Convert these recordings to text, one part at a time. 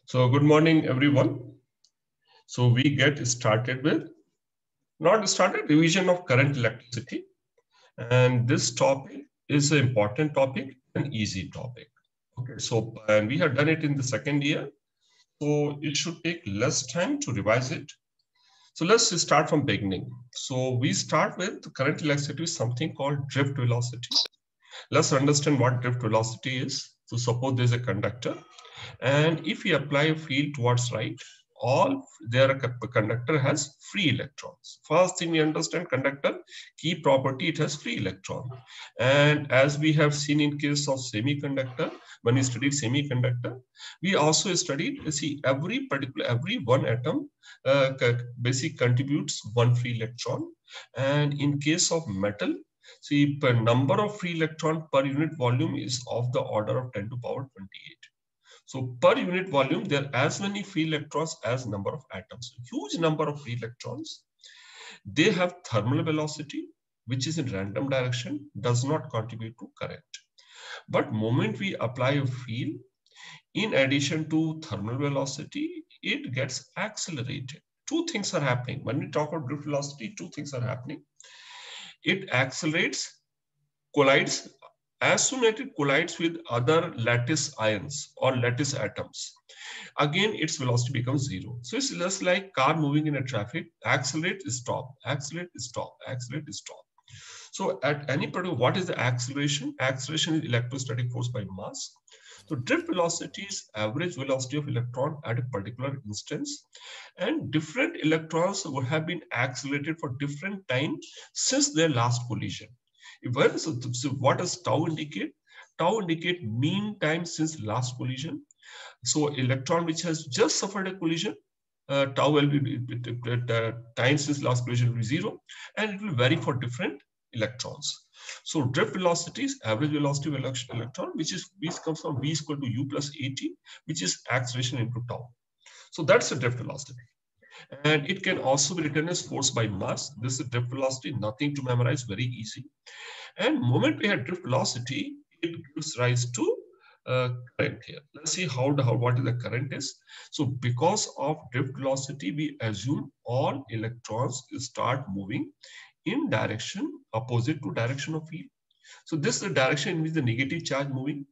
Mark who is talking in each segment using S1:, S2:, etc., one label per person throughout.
S1: So good morning, everyone. So we get started with revision of current electricity. And this topic is an important topic, an easy topic. Okay, so and we have done it in the second year. So it should take less time to revise it. So let's start from beginning. So we start with the current electricity is something called drift velocity. Let's understand what drift velocity is. So suppose there's a conductor, and if we apply a field towards right, all their conductor has free electrons. First thing we understand conductor, key property, it has free electron. And as we have seen in case of semiconductor, when we studied semiconductor, we also studied, see, every one atom basically contributes one free electron. And in case of metal, see, per number of free electron per unit volume is of the order of 10 to power 28. So per unit volume, there are as many free electrons as number of atoms. Huge number of free electrons. They have thermal velocity, which is in random direction, does not contribute to current. But moment we apply a field, in addition to thermal velocity, it gets accelerated. Two things are happening. When we talk about drift velocity, two things are happening. It accelerates, collides. As soon as it collides with other lattice ions or lattice atoms, again its velocity becomes zero. So it's just like car moving in a traffic, accelerate, stop, accelerate, stop, accelerate, stop. So at any particular, what is the acceleration? Acceleration is electrostatic force by mass. So drift velocity is average velocity of electron at a particular instance, and different electrons would have been accelerated for different time since their last collision. So what does tau indicate? Tau indicate mean time since last collision. So electron which has just suffered a collision, tau will be time since last collision will be zero, and it will vary for different electrons. So drift velocity is average velocity of electron, which comes from v is equal to u plus at, which is acceleration into tau. So that's the drift velocity. And it can also be written as force by mass. This is drift velocity, nothing to memorize, very easy. And moment we have drift velocity, it gives rise to current here. Let's see what is the current is. So because of drift velocity, we assume all electrons start moving in direction opposite to direction of field. So this is the direction in which the negative charge moving.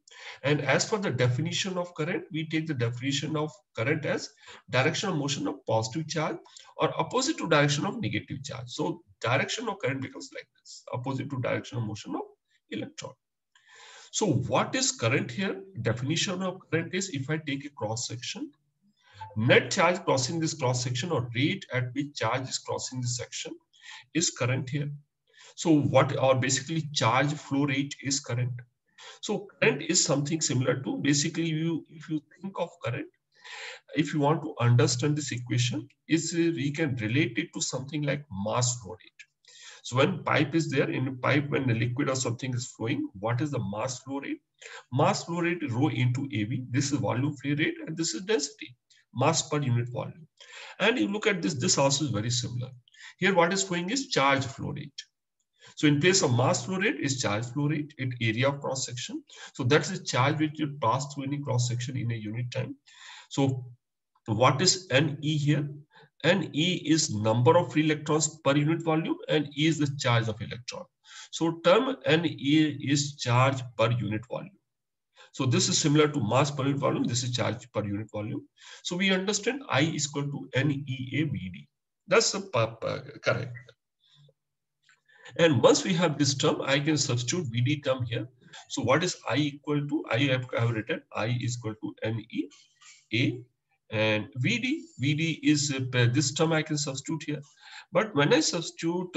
S1: And as for the definition of current, we take the definition of current as direction of motion of positive charge or opposite to direction of negative charge. So direction of current becomes like this, opposite to direction of motion of electron. So what is current here? Definition of current is if I take a cross section, net charge crossing this cross section or rate at which charge is crossing this section is current here. So what or basically charge flow rate is current. So current is something similar to basically if you think of current, if you want to understand this equation, we can relate it to something like mass flow rate. So when pipe is there, in a pipe, when the liquid or something is flowing, what is the mass flow rate? Mass flow rate is rho into AV. This is volume flow rate and this is density, mass per unit volume. And you look at this also is very similar. Here what is flowing is charge flow rate. So in place of mass flow rate is charge flow rate, it area of cross section. So that's the charge which you pass through any cross section in a unit time. So what is NE here? NE is number of free electrons per unit volume and E is the charge of electron. So term NE is charge per unit volume. So this is similar to mass per unit volume. This is charge per unit volume. So we understand I is equal to NEA VD. That's the correct. And once we have this term, I can substitute VD term here. So what is I equal to? I have written I is equal to NEA. And VD is this term I can substitute here. But when I substitute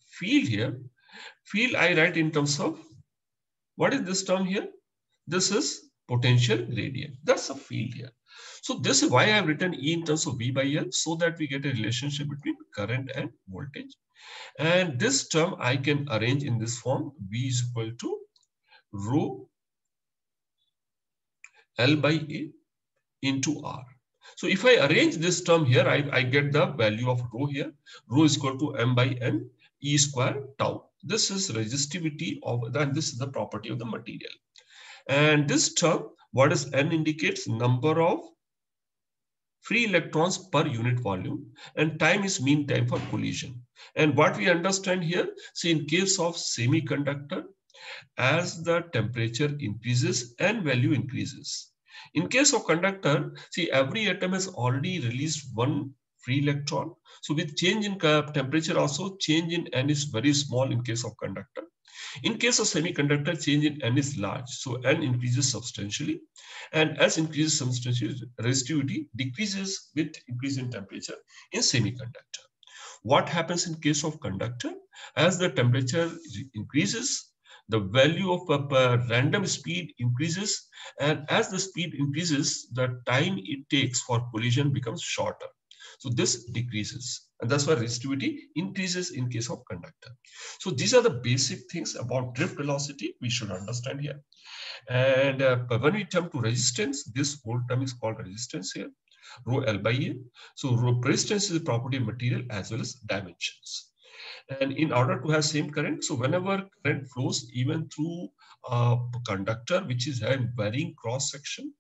S1: field here, field I write in terms of, what is this term here? This is potential gradient. That's a field here. So this is why I have written E in terms of V by L, so that we get a relationship between current and voltage. And this term I can arrange in this form, V is equal to rho L by A into R. So if I arrange this term here, I get the value of rho here. Rho is equal to M by N E square tau. This is resistivity of, and this is the property of the material. And this term, What does N indicates? Number of free electrons per unit volume, and time is mean time for collision. And what we understand here, see, in case of semiconductor, as the temperature increases and value increases. In case of conductor, see, every atom has already released one free electron. So with change in temperature also, change in N is very small in case of conductor. In case of semiconductor, change in N is large. So N increases substantially. And as increases substantially, resistivity decreases with increase in temperature in semiconductor. What happens in case of conductor? As the temperature increases, the value of random speed increases, and as the speed increases, the time it takes for collision becomes shorter. So this decreases, and that's why resistivity increases in case of conductor. So these are the basic things about drift velocity we should understand here. And when we come to resistance, this whole term is called resistance here, rho L by A. So resistance is a property of material as well as dimensions. And in order to have same current, so whenever current flows even through a conductor which is having varying cross section,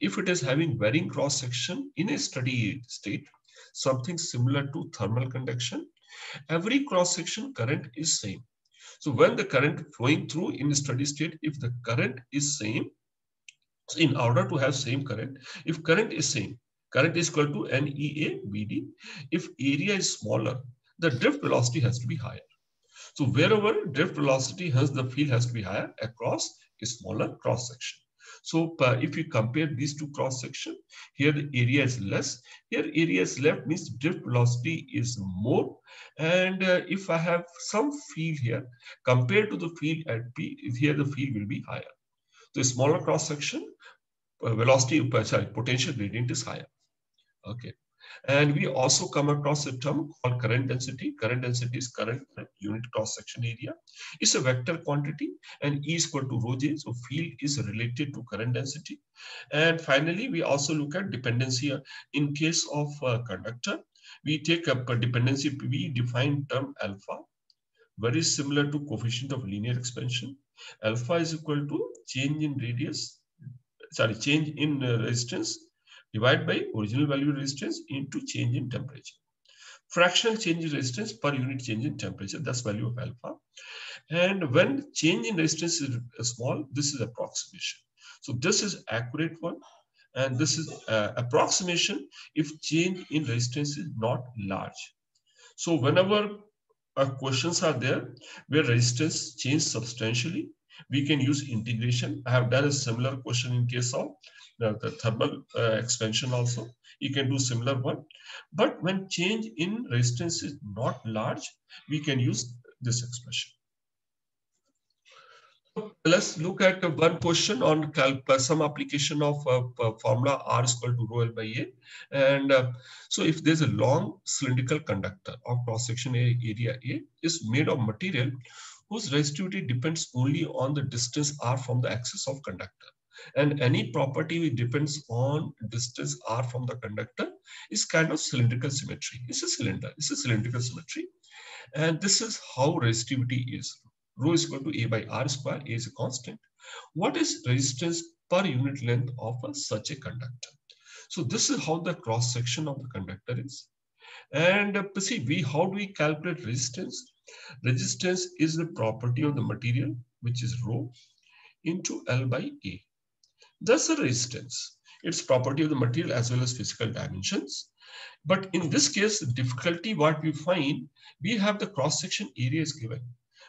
S1: if it is having varying cross section in a steady state, something similar to thermal conduction, every cross section current is same. So when the current flowing through in a steady state, if the current is same, so in order to have same current, if current is same, current is equal to NEA BD. If area is smaller, the drift velocity has to be higher. So wherever drift velocity has, the field has to be higher across a smaller cross section. So if you compare these two cross section, here the area is less, here area is left, means drift velocity is more. And if I have some field here, compared to the field at P, here the field will be higher. So smaller cross section, potential gradient is higher. Okay. And we also come across a term called current density. Current density is current per unit cross-section area. It's a vector quantity, and E is equal to rho J. So field is related to current density. And finally, we also look at dependency. In case of conductor, we take up a dependency. We define term alpha, very similar to coefficient of linear expansion. Alpha is equal to change in radius, change in resistance divided by original value resistance into change in temperature. Fractional change in resistance per unit change in temperature, that's value of alpha. And when change in resistance is small, this is approximation. So this is accurate one, and this is approximation if change in resistance is not large. So whenever questions are there where resistance changes substantially, we can use integration. I have done a similar question in case of the thermal expansion also. You can do similar one. But when change in resistance is not large, we can use this expression. Let's look at one question on some application of formula R is equal to rho L by A. And so if there's a long cylindrical conductor of cross-section area A is made of material whose resistivity depends only on the distance R from the axis of conductor. And any property which depends on distance R from the conductor is kind of cylindrical symmetry. It's a cylinder, it's a cylindrical symmetry. And this is how resistivity is. Rho is equal to A by R square, A is a constant. What is resistance per unit length of such a conductor? So this is how the cross section of the conductor is. And see, how do we calculate resistance? Resistance is the property of the material, which is rho, into L by A. Thus the resistance. It's property of the material as well as physical dimensions. But in this case, the difficulty what we find, we have the cross-section area is given.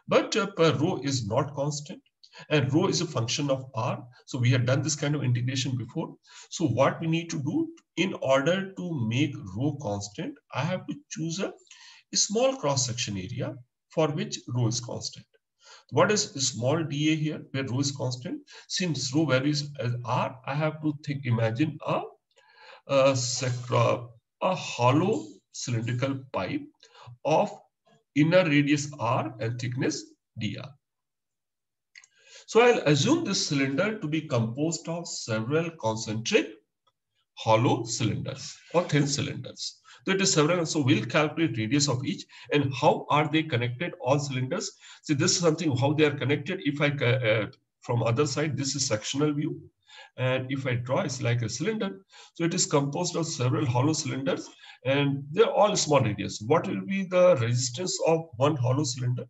S1: But rho is not constant, and rho is a function of R. So we have done this kind of integration before. So what we need to do in order to make rho constant, I have to choose a small cross-section area for which rho is constant. What is small dA here, where rho is constant? Since rho values as R, I have to imagine a hollow cylindrical pipe of inner radius R and thickness dr. So I'll assume this cylinder to be composed of several concentric hollow cylinders or thin cylinders. So it is several, so we'll calculate radius of each and how are they connected, all cylinders. So this is something how they are connected. If I from other side, this is sectional view. And if I draw, it's like a cylinder. So it is composed of several hollow cylinders, and they're all small radius. What will be the resistance of one hollow cylinder?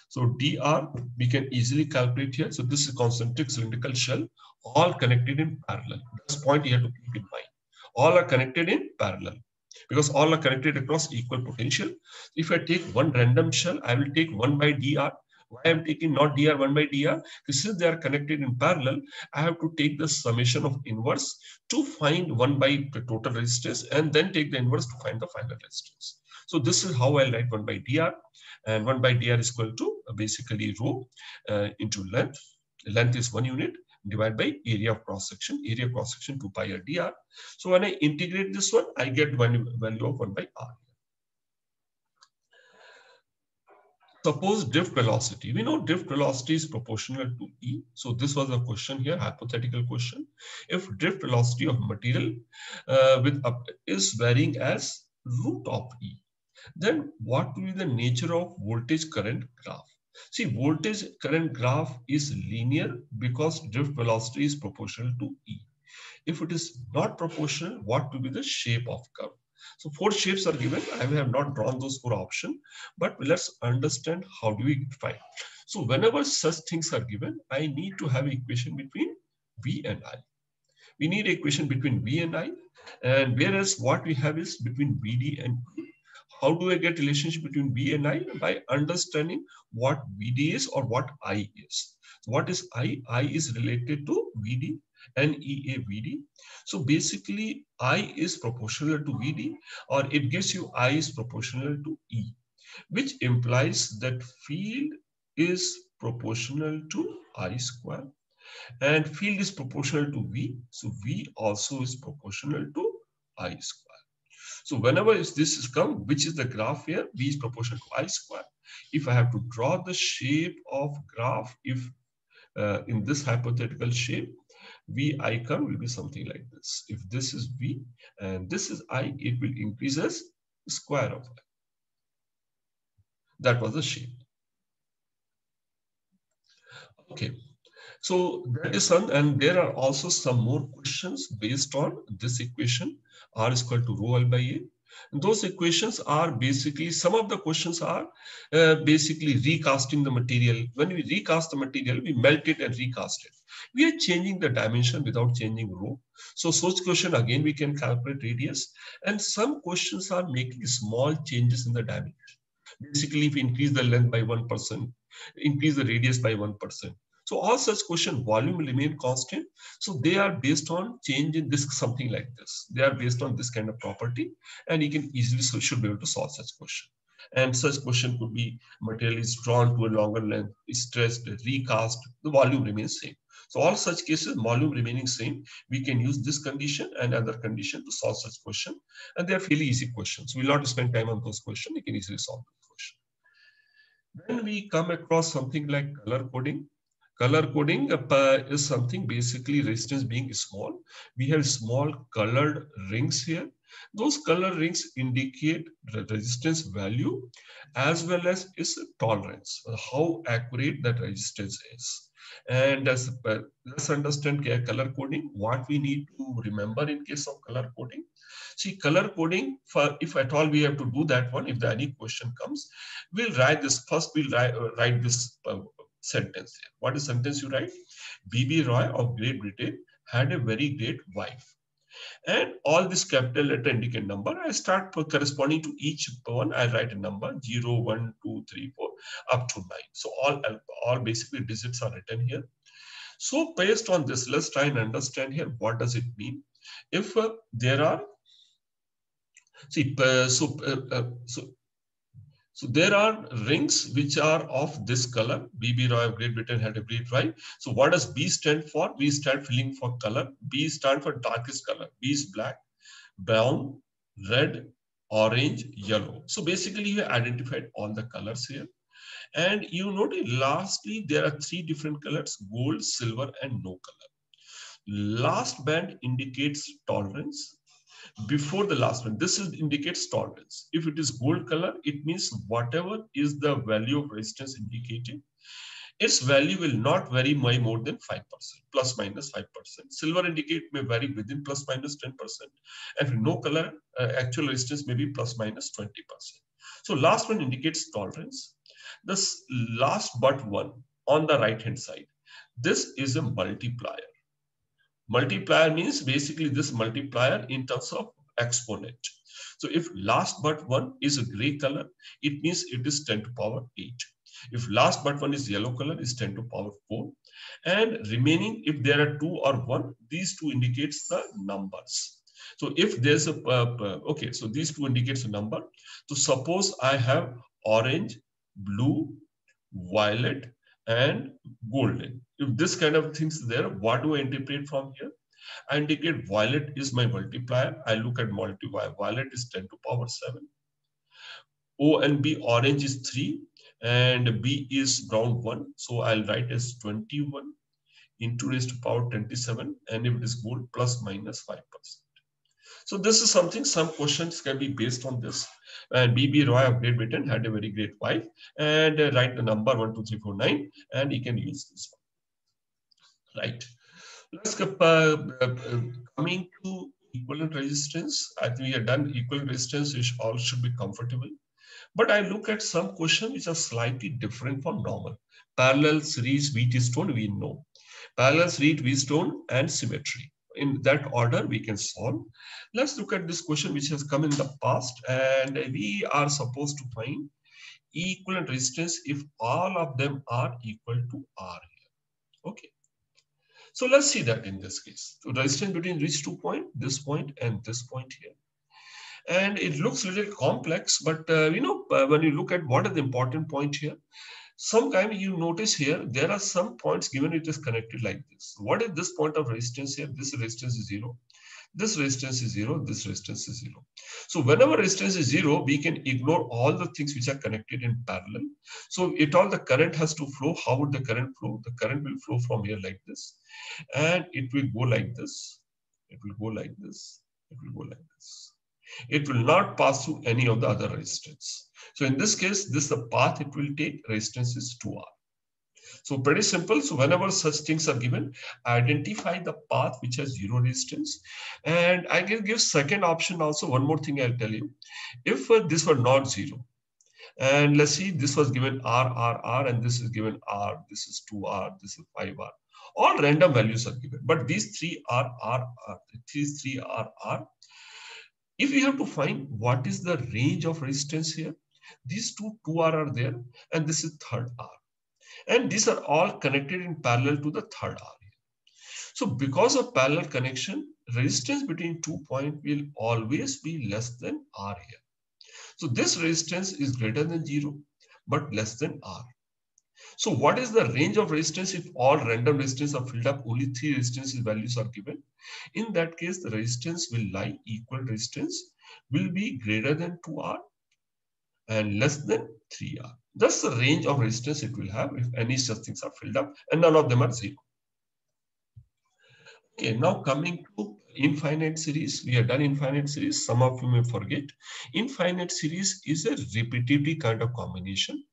S1: So dr, we can easily calculate here. So this is concentric cylindrical shell, all connected in parallel. That's the point you have to keep in mind. All are connected in parallel because all are connected across equal potential. If I take one random shell, I will take 1 by dr. Why I'm taking not dr, 1 by dr? Because since they are connected in parallel, I have to take the summation of inverse to find 1 by the total resistance and then take the inverse to find the final resistance. So this is how I write 1 by dr, and 1 by dr is equal to basically rho into length. Length is 1 unit divided by area of cross section. Area of cross section 2 pi r dr. So when I integrate this one, I get value of 1 by r. Suppose drift velocity. We know drift velocity is proportional to E. So this was a question here, hypothetical question. If drift velocity of material is varying as root of E, then what will be the nature of voltage current graph? See, voltage current graph is linear because drift velocity is proportional to E. If it is not proportional, what will be the shape of curve? So 4 shapes are given. I have not drawn those 4 options, but let's understand how do we find. So whenever such things are given, I need to have equation between V and I. We need equation between V and I, and whereas what we have is between VD and E. How do I get relationship between V and I? By understanding what VD is or what I is. So what is I? I is related to VD and EA VD. So basically I is proportional to VD, or it gives you I is proportional to E, which implies that field is proportional to I square and field is proportional to V. So V also is proportional to I square. So whenever this is come, which is the graph here, V is proportional to I square. If I have to draw the shape of graph, if in this hypothetical shape, V icon will be something like this. If this is V and this is I, it will increase as square of I. That was the shape. Okay. So that is one, and there are also some more questions based on this equation, R is equal to rho L by A. And those equations are basically, some of the questions are basically recasting the material. When we recast the material, we melt it and recast it. We are changing the dimension without changing rho. So such question, again, we can calculate radius. And some questions are making small changes in the dimension. Basically, if we increase the length by 1%, increase the radius by 1%. So all such question volume will remain constant. So they are based on change in this, something like this. They are based on this kind of property, and you can easily, so should be able to solve such question. And such question could be material is drawn to a longer length, is stretched, recast, the volume remains same. So all such cases, volume remaining same, we can use this condition and other condition to solve such question. And they are fairly easy questions. We'll not spend time on those questions. You can easily solve those questions. Then we come across something like color coding. Color coding is something basically resistance being small. We have small colored rings here. Those color rings indicate the resistance value as well as its tolerance, how accurate that resistance is. And as let's understand color coding, what we need to remember in case of color coding. See, color coding, for if at all we have to do that one, if there any question comes, we'll write this first, we'll write this sentence here. What is sentence you write? B.B. Roy of Great Britain had a very great wife. And all this capital letter indicate number. I start corresponding to each one. I write a number 0, 1, 2, 3, 4 up to 9. So all basically digits are written here. So based on this, let's try and understand here what does it mean. If there are, see, so there are rings which are of this color. B.B. Roy of Great Britain had a great wife. So what does B stand for? B stand filling for color. B stand for darkest color. B is black, brown, red, orange, yellow. So basically you have identified all the colors here. And you notice lastly, there are 3 different colors, gold, silver, and no color. Last band indicates tolerance. Before the last one, this indicates tolerance. If it is gold color, it means whatever is the value of resistance indicated. its value will not vary by more than 5%, plus minus 5%. Silver indicate may vary within plus minus 10%. And for no color, actual resistance may be plus minus 20%. So last one indicates tolerance. This last but one on the right hand side, this is a multiplier. Multiplier means basically this multiplier in terms of exponent. So if last but one is a gray color, it means it is 10 to power 8. If last but one is yellow color, is 10 to power 4. And remaining, if there are 2 or 1, these two indicates the numbers. So if there's a, okay, so these two indicates a number. So suppose I have orange, blue, violet, and golden. If this kind of things there, what do I interpret from here? I indicate violet is my multiplier. I look at multiplier. Violet is 10 to power 7. O and B, orange is 3 and B is brown 1. So I'll write as 21 into raised to power 27. And if it is gold, plus minus 5%. So this is something, some questions can be based on this. And B.B. Roy of Great Britain had a very great wife, and write the number 1, 2, 3, 4, 9, and he can use this one. Right. Let's coming to equivalent resistance. I think we have done equivalent resistance, which all should be comfortable. But I look at some questions which are slightly different from normal. Parallel, series, Wheatstone, we know. Parallel, series, Wheatstone, and symmetry. In that order, we can solve. Let's look at this question which has come in the past, and we are supposed to find equivalent resistance if all of them are equal to R here. Okay. So let's see that in this case. So resistance between these 2 points, this point and this point here. And it looks a little complex, but when you look at what is the important point here, sometimes you notice here, there are some points given it is connected like this. What is this point of resistance here? This resistance is 0. This resistance is 0. This resistance is 0. So whenever resistance is 0, we can ignore all the things which are connected in parallel. So the current has to flow. How would the current flow? The current will flow from here like this. And it will go like this. It will go like this. It will go like this. It will not pass through any of the other resistance. So in this case, this is the path it will take. Resistance is 2R. So pretty simple. So whenever such things are given, identify the path which has 0 resistance. And I can give second option also. One more thing I'll tell you. If this were not 0, and let's see, this was given R, R, R, and this is given R, this is 2R, this is 5R. All random values are given, but these 3 are R, R, these 3 are R. If we have to find what is the range of resistance here, these 2R are there, and this is third R. And these are all connected in parallel to the third R. So because of parallel connection, resistance between 2 points will always be less than R here. So this resistance is greater than 0, but less than R. So what is the range of resistance if all random resistance are filled up, only 3 resistance values are given? In that case, the resistance will lie, equal resistance will be greater than 2R and less than 3R. That's the range of resistance it will have if any such things are filled up, and none of them are 0. Okay, now coming to infinite series. We have done infinite series. Some of you may forget. Infinite series is a repetitive kind of combination,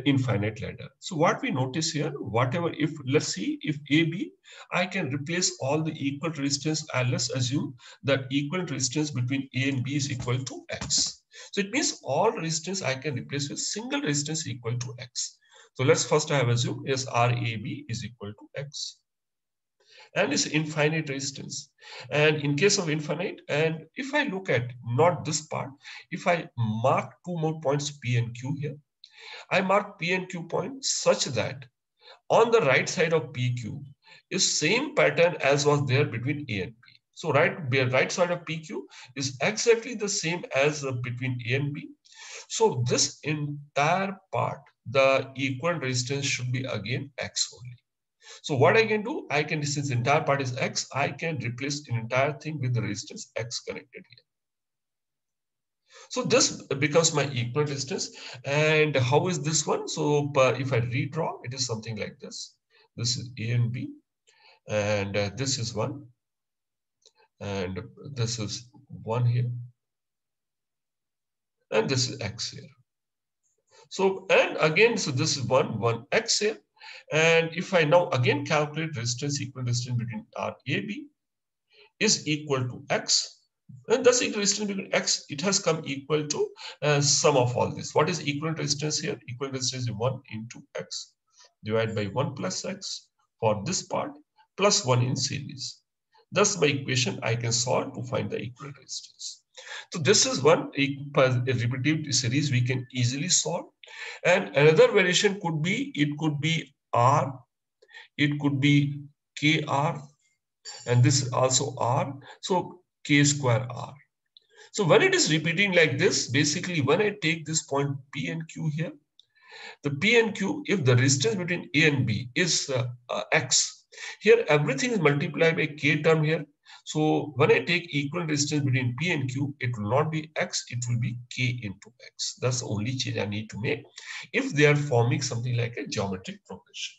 S1: infinite ladder. So what we notice here, whatever, if let's see, if AB, I can replace all the equal resistance, and let's assume that equal resistance between A and B is equal to X. So it means all resistance I can replace with single resistance equal to X. So let's first I have assumed yes, RAB is equal to X. And it's infinite resistance. And in case of infinite, and if I look at not this part, if I mark 2 more points P and Q here, I mark P and Q points such that on the right side of PQ is same pattern as was there between A and B. So right side of PQ is exactly the same as between A and B. So this entire part, the equivalent resistance should be again X only. So what I can do, since the entire part is X, I can replace the entire thing with the resistance X connected here. So this becomes my equivalent resistance. And how is this one? So if I redraw, it is something like this. This is A and B, and this is 1, and this is 1 here, and this is X here. So, and again, so this is 1, 1 X here. And if I now again calculate resistance, equivalent resistance between RAB is equal to X, and thus equivalent resistance between X, it has come equal to sum of all this. What is equivalent resistance here? Equivalent resistance is 1 into X divided by 1 plus X for this part plus 1 in series. Thus my equation I can solve to find the equivalent resistance. So this is one a repetitive series we can easily solve. And another variation could be, it could be R, it could be KR, and this is also R. So K square R. So when it is repeating like this, basically when I take this point P and Q here, the P and Q, if the resistance between A and B is X, here everything is multiplied by K term here. So when I take equal distance between P and Q, it will not be X, it will be K into X. That's the only change I need to make if they are forming something like a geometric progression.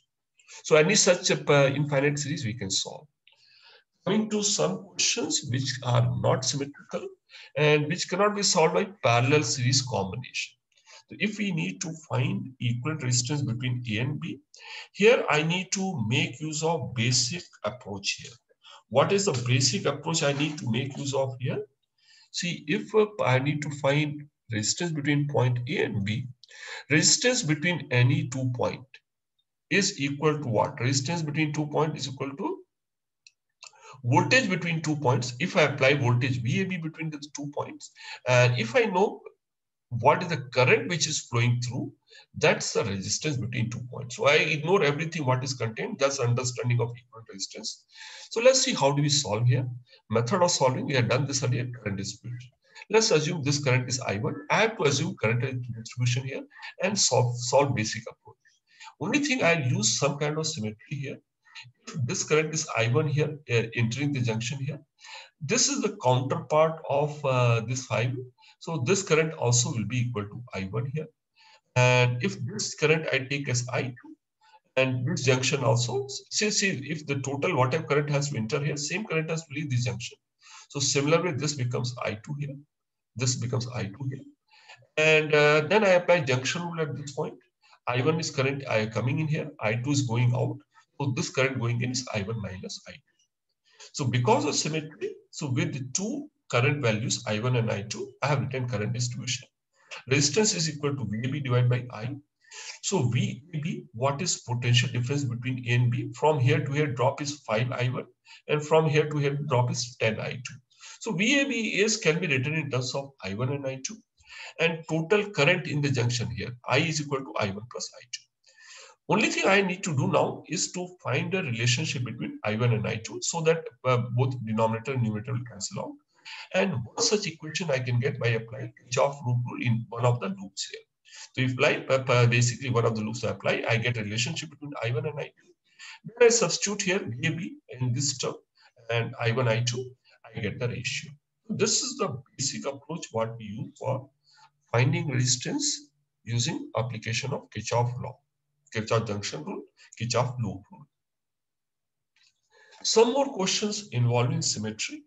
S1: So any such infinite series we can solve. Coming to some questions which are not symmetrical and which cannot be solved by parallel series combination. So if we need to find equivalent resistance between A and B, here I need to make use of basic approach here. What is the basic approach I need to make use of here? See, if I need to find resistance between point A and B, resistance between any 2 points is equal to what? Resistance between 2 points is equal to voltage between 2 points. If I apply voltage VAB between the 2 points, and if I know what is the current which is flowing through, that's the resistance between 2 points. So I ignore everything what is contained. That's understanding of equivalent resistance. So let's see how do we solve here. Method of solving, we have done this earlier, current distribution. Let's assume this current is I1. I have to assume current distribution here and solve basic approach. Only thing I'll use some kind of symmetry here. If this current is I1 here, entering the junction here, this is the counterpart of this 5. So this current also will be equal to I1 here. And if this current I take as I2, and this junction also, see if the total whatever current has to enter here, same current has to leave this junction. So similarly, this becomes I2 here. This becomes I2 here. And then I apply junction rule at this point. I1 is current coming in here. I2 is going out. So this current going in is I1 minus I2. So because of symmetry, so with the two current values, I1 and I2, I have written current distribution. Resistance is equal to VAB divided by I. So VAB, what is potential difference between A and B? From here to here, drop is 5I1, and from here to here, drop is 10I2. So VAB can be written in terms of I1 and I2, and total current in the junction here, I is equal to I1 plus I2. Only thing I need to do now is to find a relationship between I1 and I2 so that both denominator and numerator will cancel out. And one such equation I can get by applying Kirchhoff loop rule in one of the loops here. So if apply basically one of the loops I apply, I get a relationship between I1 and I2. Then I substitute here VAB in this term and I1, I2, I get the ratio. This is the basic approach what we use for finding resistance using application of Kirchhoff law. Kirchhoff junction rule, Kirchhoff loop rule. Some more questions involving symmetry.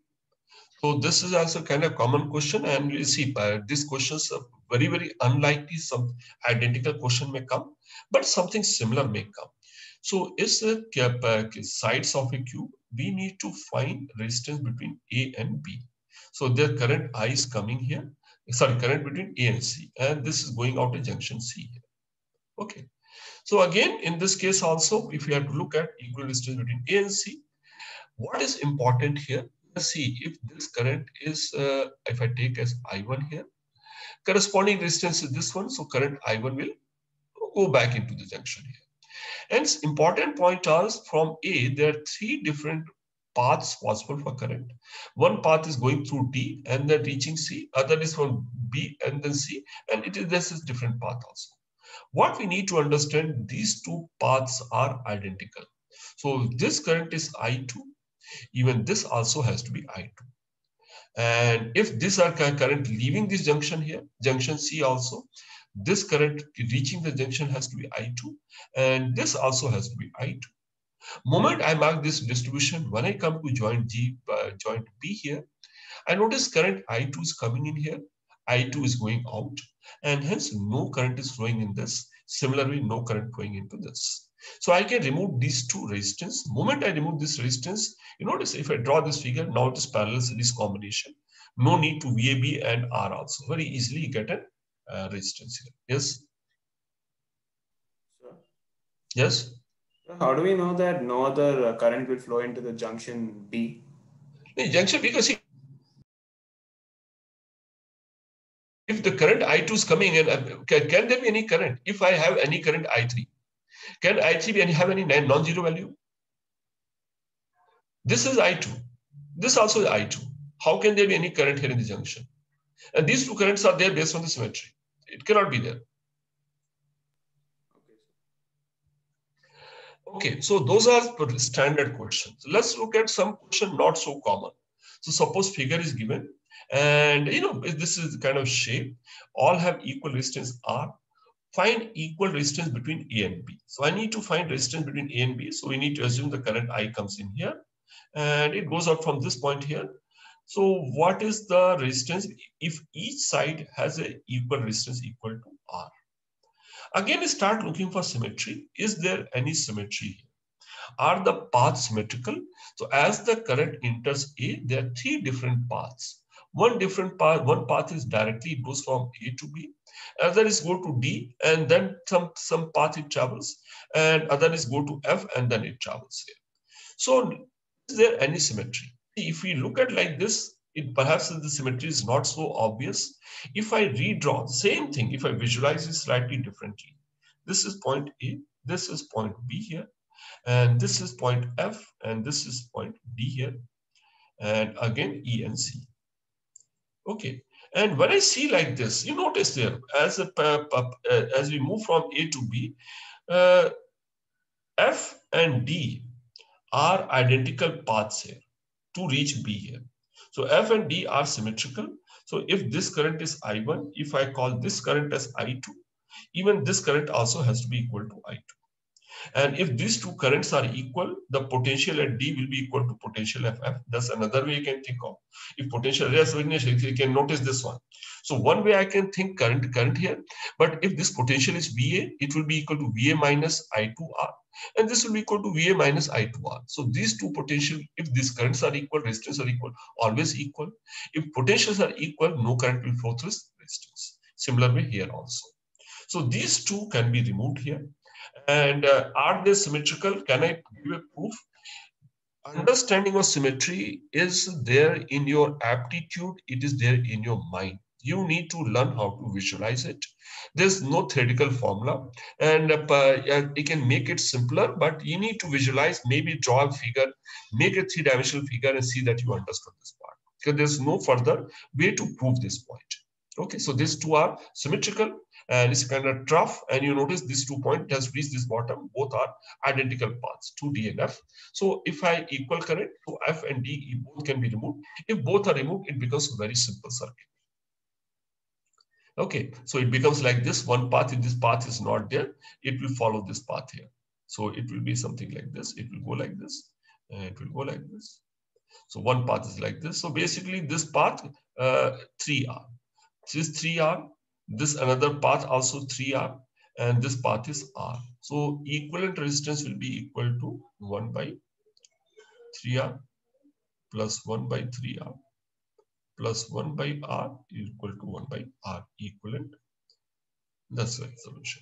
S1: So this is also kind of common question, and you see these questions are very, very unlikely. Some identical question may come, but something similar may come. So is the sides of a cube, we need to find resistance between A and B. So the current I is coming here, sorry, current between A and C, and this is going out to junction C here. Okay. So again, in this case also, if you have to look at equivalent distance between A and C, what is important here? Let's see if this current is, if I take as I1 here, corresponding resistance is this one. So current I1 will go back into the junction here. And important point is from A, there are 3 different paths possible for current. One path is going through D and then reaching C. Other is from B and then C. And this is different path also. What we need to understand, these 2 paths are identical. So this current is I2. Even this also has to be I2. And if this are current leaving this junction here, junction C also, this current reaching the junction has to be I2. And this also has to be I2. Moment I mark this distribution, when I come to joint B here, I notice current I2 is coming in here. I2 is going out, and hence no current is flowing in this. Similarly, no current flowing into this. So I can remove these two resistance. Moment I remove this resistance, you notice if I draw this figure, now it is parallel series combination. No need to VAB and R also. Very easily you get a resistance here. Yes?
S2: Sure.
S1: Yes?
S2: How do we know that no other current will flow into the junction B?
S1: The junction, because see, if the current I2 is coming in, can there be any current? If I have any current I3, can I3 have any non-zero value? This is I2. This also is I2. How can there be any current here in the junction? And these two currents are there based on the symmetry. It cannot be there. Okay, so those are standard questions. Let's look at some question not so common. So suppose figure is given, and this is the kind of shape. All have equal resistance R. Find equal resistance between A and B. So I need to find resistance between A and B. So we need to assume the current I comes in here, and it goes out from this point here. So what is the resistance if each side has an equal resistance equal to R? Again, start looking for symmetry. Is there any symmetry here? Are the paths symmetrical? So as the current enters A, there are three different paths. One path is directly, it goes from A to B. Other is go to D, and then some path it travels. And other is go to F, and then it travels here. So is there any symmetry? If we look at like this, it perhaps the symmetry is not so obvious. If I redraw the same thing, if I visualize it slightly differently, this is point A, this is point B here, and this is point F, and this is point D here, and again E and C. Okay, and when I see like this, you notice there as we move from A to B, F and D are identical paths here to reach B here. So F and D are symmetrical. So if this current is I1, if I call this current as I2, even this current also has to be equal to I2. And if these two currents are equal, the potential at D will be equal to potential at F. That's another way you can think of. If potential, yes, you can notice this one. So one way I can think current here, but if this potential is VA, it will be equal to VA minus I2R. And this will be equal to VA minus I2R. So these two potential, if these currents are equal, resistance are equal, always equal. If potentials are equal, no current will flow through resistance. Similar way here also. So these two can be removed here. And are they symmetrical? Can I give a proof? Understanding of symmetry is there in your aptitude. It is there in your mind. You need to learn how to visualize it. There's no theoretical formula, and you can make it simpler, but you need to visualize, maybe draw a figure, make a three-dimensional figure and see that you understood this part. Because there's no further way to prove this point. Okay, so these two are symmetrical, and it's kind of trough, and you notice this 2 point has reached this bottom. Both are identical paths to D and F. So if I equal current to F and D, both can be removed. If both are removed, it becomes a very simple circuit. Okay, so it becomes like this. One path, if this path is not there, it will follow this path here. So it will be something like this. It will go like this, and it will go like this. So one path is like this. So basically this path, 3R. This 3R, this another path also 3R, and this path is R. So equivalent resistance will be equal to 1 by 3R plus 1 by 3R plus 1 by R equal to 1 by R equivalent. That's the solution.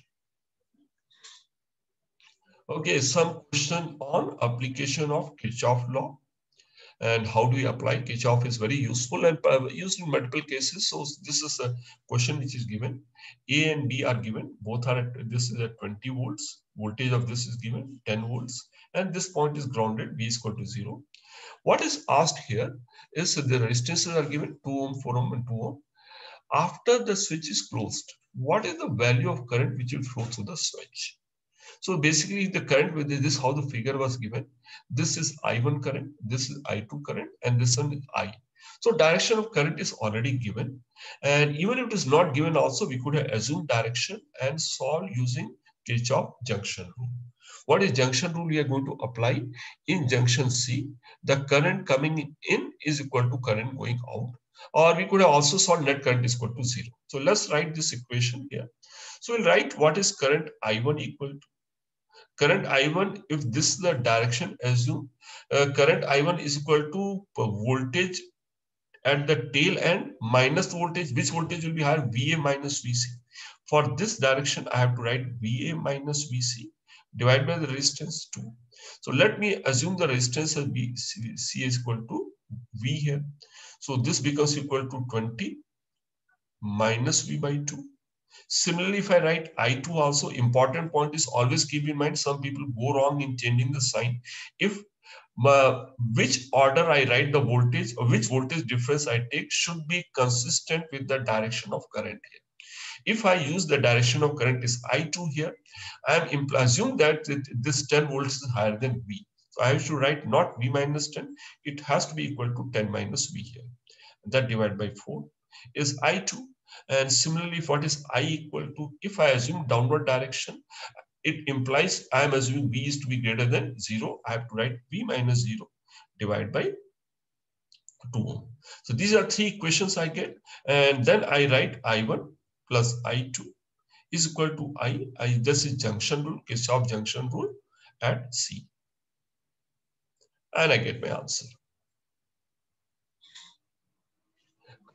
S1: Okay, some question on application of Kirchhoff law. And how do we apply? Kirchhoff is very useful and used in multiple cases. So this is a question which is given. A and B are given. Both are at, this is at 20 volts. Voltage of this is given 10 volts. And this point is grounded, V is equal to 0. What is asked here is the resistances are given 2 ohm, 4 ohm, and 2 ohm. After the switch is closed, what is the value of current which will flow through the switch? So basically the current, with this how the figure was given. This is I1 current, this is I2 current, and this one is I. So direction of current is already given. And even if it is not given also, we could have assumed direction and solve using Kirchhoff junction rule. What is junction rule we are going to apply? In junction C, the current coming in is equal to current going out. Or we could have also solved net current is equal to 0. So let's write this equation here. So we'll write what is current I1 equal to. current I1, if this is the direction, assume current I1 is equal to voltage at the tail end minus the voltage. Which voltage will be higher? VA minus VC. For this direction, I have to write VA minus VC divided by the resistance 2. So let me assume the resistance as C is equal to V here. So this becomes equal to 20 minus V by 2. Similarly, if I write I2 also, important point is always keep in mind, some people go wrong in changing the sign. If which order I write the voltage or which voltage difference I take should be consistent with the direction of current here. If I use the direction of current is I2 here, I am assume that this 10 volts is higher than V. So I have to write not V minus 10, it has to be equal to 10 minus V here. That divided by 4 is I2. And similarly, what is I equal to? If I assume downward direction, it implies I am assuming V is to be greater than 0. I have to write V minus 0 divided by 2. So these are three equations I get. And then I write I1 plus I2 is equal to this is junction rule, Kirchhoff junction rule at C. And I get my answer.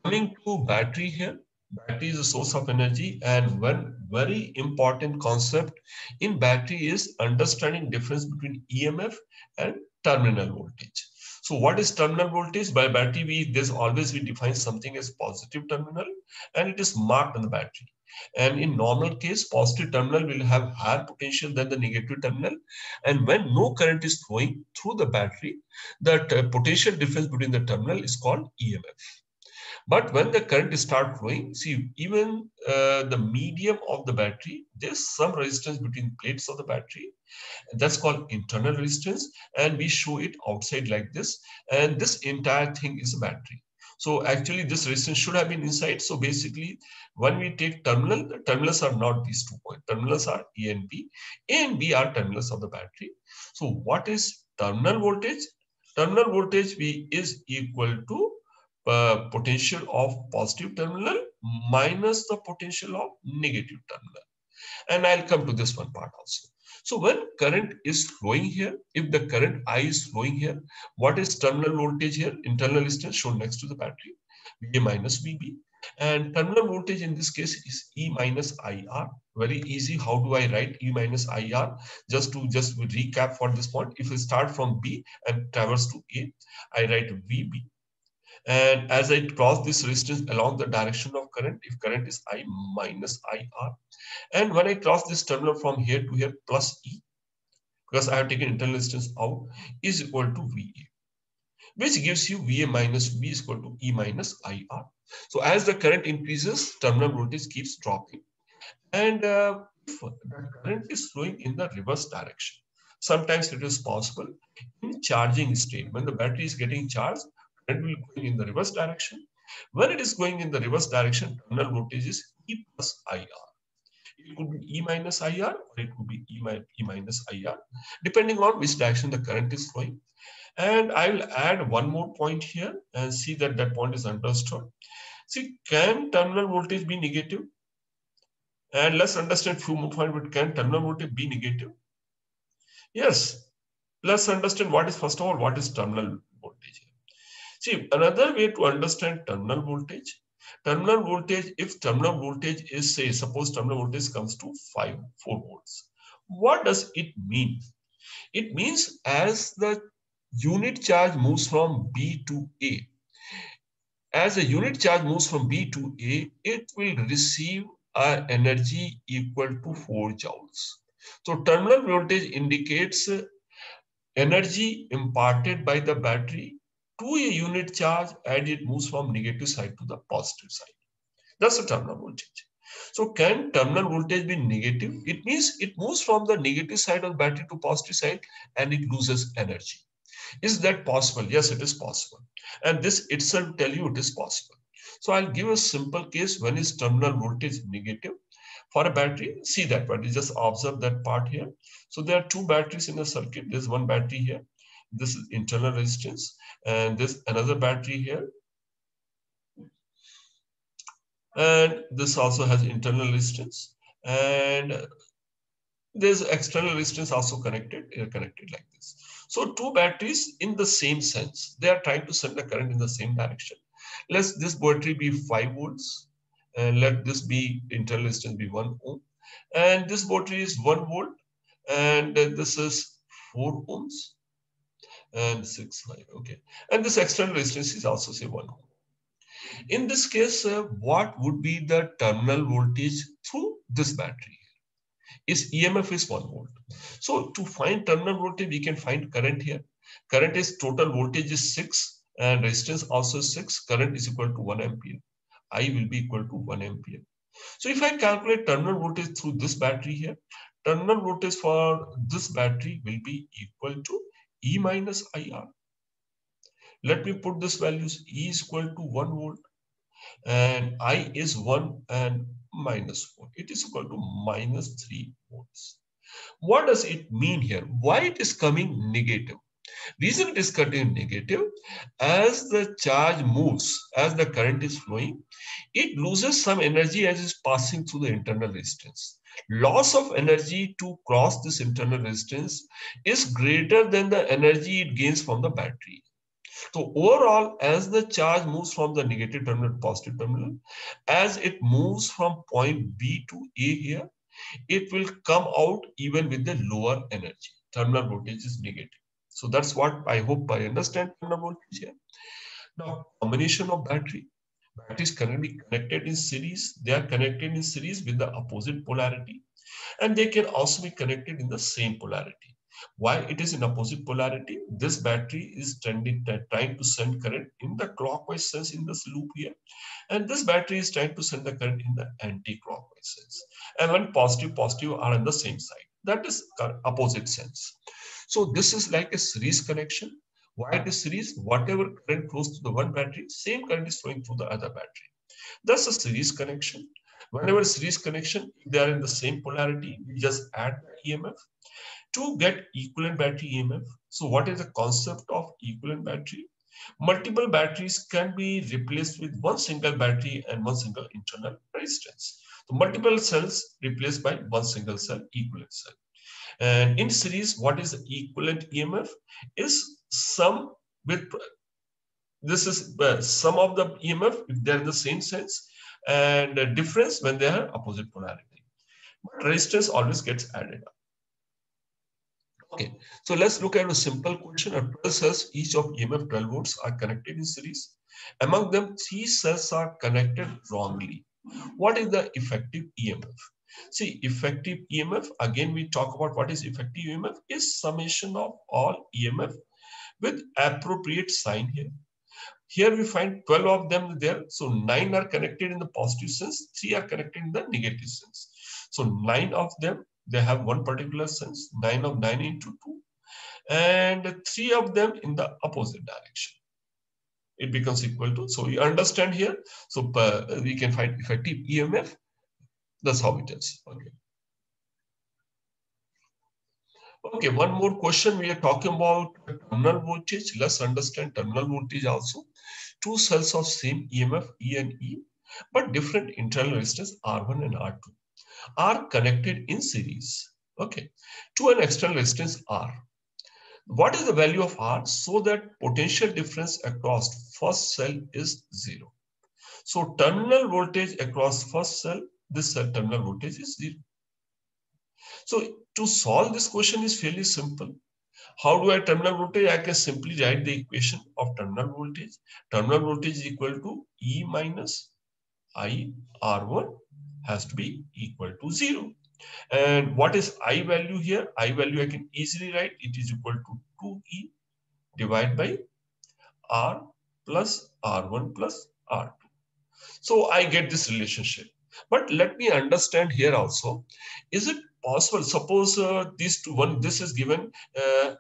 S1: Coming to battery here. Battery is a source of energy, and one very important concept in battery is understanding difference between EMF and terminal voltage. So what is terminal voltage? By battery, we define something as positive terminal, and it is marked on the battery. And in normal case, positive terminal will have higher potential than the negative terminal. And when no current is flowing through the battery, the potential difference between the terminal is called EMF. But when the current starts flowing, see, even the medium of the battery, there's some resistance between plates of the battery. That's called internal resistance. And we show it outside like this. And this entire thing is a battery. So actually, this resistance should have been inside. So basically, when we take terminal, the terminals are not these 2 points. Terminals are A and B. A and B are terminals of the battery. So what is terminal voltage? Terminal voltage V is equal to potential of positive terminal minus the potential of negative terminal. And I'll come to this one part also. So when current is flowing here, if the current I is flowing here, what is terminal voltage here? Internal resistance shown next to the battery, VA minus VB. And terminal voltage in this case is E minus IR. Very easy. How do I write E minus IR? Just recap for this point. If I start from B and traverse to A, I write VB. And as I cross this resistance along the direction of current, if current is I minus IR. And when I cross this terminal from here to here plus E, because I have taken internal resistance out, is equal to VA, which gives you VA minus V is equal to E minus IR. So as the current increases, terminal voltage keeps dropping. And if the current is flowing in the reverse direction, sometimes it is possible in charging state, when the battery is getting charged, current will go in the reverse direction. When it is going in the reverse direction, terminal voltage is E plus IR. It could be E minus IR or it could be E minus IR, depending on which direction the current is flowing. And I will add one more point here and see that that point is understood. See, can terminal voltage be negative? And let's understand few more points, but can terminal voltage be negative? Yes. Let's understand what is, first of all, what is terminal voltage? See, another way to understand terminal voltage, if terminal voltage is, say, suppose terminal voltage comes to 4 volts. What does it mean? It means as the unit charge moves from B to A, as a unit charge moves from B to A, it will receive an energy equal to 4 joules. So terminal voltage indicates energy imparted by the battery to a unit charge as it moves from negative side to the positive side. That's the terminal voltage. So can terminal voltage be negative? It means it moves from the negative side of the battery to positive side and it loses energy. Is that possible? Yes, it is possible. And this itself tell you it is possible. So I'll give a simple case when is terminal voltage negative. For a battery, see that part, just observe that part here. So there are 2 batteries in the circuit. There's one battery here. This is internal resistance. And there's another battery here. And this also has internal resistance. And There's external resistance also connected, connected like this. So two batteries in the same sense, they are trying to send the current in the same direction. Let this battery be 5 volts, and let this be internal resistance be 1 ohm, and this battery is 1 volt, and this is 4 ohms and 6 5. Okay, and this external resistance is also say 1 ohm. In this case, what would be the terminal voltage through this battery? Is EMF is 1 volt. So to find terminal voltage, we can find current here. Current is total voltage is 6 and resistance also 6. Current is equal to 1 ampere. I will be equal to 1 ampere. So if I calculate terminal voltage through this battery here, terminal voltage for this battery will be equal to E minus IR. Let me put this values. E is equal to 1 volt and I is 1 and minus 4. It is equal to minus 3 volts. What does it mean here? Why it is coming negative? Reason it is coming negative, as the charge moves, as the current is flowing, it loses some energy as it is passing through the internal resistance. Loss of energy to cross this internal resistance is greater than the energy it gains from the battery. So overall, as the charge moves from the negative terminal to positive terminal, as it moves from point B to A here, it will come out even with the lower energy. Terminal voltage is negative. So that's what I hope I understand terminal voltage here. Now, combination of battery. Batteries can be connected in series. They are connected in series with the opposite polarity. And they can also be connected in the same polarity. Why it is in opposite polarity? This battery is trying to send current in the clockwise sense in this loop here. And this battery is trying to send the current in the anti-clockwise sense. And when positive are on the same side. That is opposite sense. So this is like a series connection. Why it is series? Whatever current flows to the one battery, same current is flowing through the other battery. That's a series connection. Whenever series connection, if they are in the same polarity, we just add the EMF to get equivalent battery EMF. So what is the concept of equivalent battery? Multiple batteries can be replaced with one single battery and one single internal resistance. So multiple cells replaced by one single cell, equivalent cell. And in series, what is the equivalent EMF? Is sum with, this is sum of the EMF if they're in the same sense, and the difference when they are opposite polarity. But resistance always gets added up. Okay, so let's look at a simple question. A 12 cells, each of EMF 12 volts, are connected in series. Among them, 3 cells are connected wrongly. What is the effective EMF? See, effective EMF, again, we talk about what is effective EMF, is summation of all EMF with appropriate sign here. Here we find 12 of them there. So 9 are connected in the positive sense, 3 are connected in the negative sense. So 9 of them, they have one particular sense, 9 of 9 into 2, and 3 of them in the opposite direction. It becomes equal to, so you understand here. So we can find effective EMF. That's how it is. Okay. Okay, one more question. We are talking about terminal voltage. Let's understand terminal voltage also. Two cells of same EMF, E and E, but different internal resistance R1 and R2 are connected in series. Okay, to an external resistance R. What is the value of R so that potential difference across first cell is 0? So terminal voltage across first cell, this cell terminal voltage is 0. So to solve this question is fairly simple. How do I terminal voltage? I can simply write the equation of terminal voltage. Terminal voltage is equal to E minus I R1 has to be equal to 0. And what is I value here? I value I can easily write it is equal to 2E divided by R plus R1 plus R2. So I get this relationship. But let me understand here also. Is it possible? Suppose this is given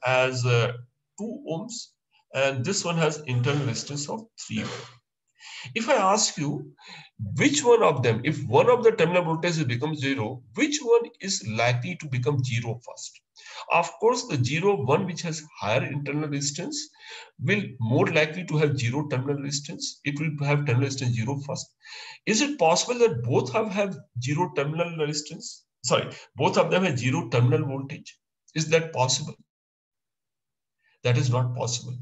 S1: as 2 ohms, and this one has internal resistance of 3 ohms. If I ask you which one of them, if one of the terminal voltages becomes 0, which one is likely to become 0 first? Of course, the 0, one which has higher internal resistance will more likely to have 0 terminal resistance. It will have terminal resistance 0 first. Is it possible that both have 0 terminal resistance? sorry, both of them have zero terminal voltage. Is that possible? That is not possible.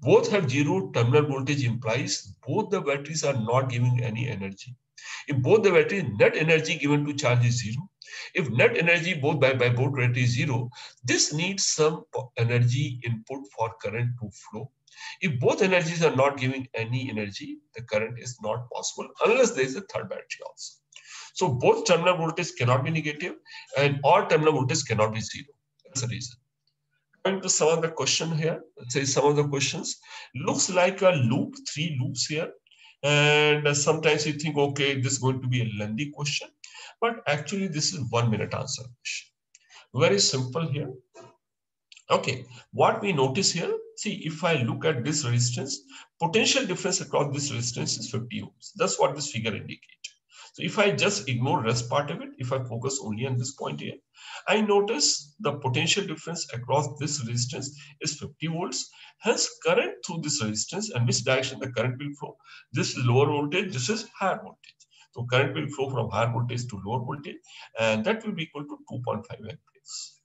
S1: Both have zero terminal voltage implies both the batteries are not giving any energy. If both the battery net energy given to charge is zero, if net energy both by both battery is zero, this needs some energy input for current to flow. If both energies are not giving any energy, the current is not possible unless there is a third battery also. So both terminal voltage cannot be negative and all terminal voltage cannot be zero. That's the reason. Going to some of the question here, let's say some of the questions looks like a loop, 3 loops here. And sometimes you think, okay, this is going to be a lengthy question, but actually this is 1 minute answer question. Very simple here. Okay, what we notice here, see, if I look at this resistance, potential difference across this resistance is 50 ohms. That's what this figure indicates. So if I just ignore rest part of it, if I focus only on this point here, I notice the potential difference across this resistance is 50 volts. Hence, current through this resistance and which direction the current will flow. This lower voltage, this is higher voltage. So current will flow from higher voltage to lower voltage, and that will be equal to 2.5 amperes.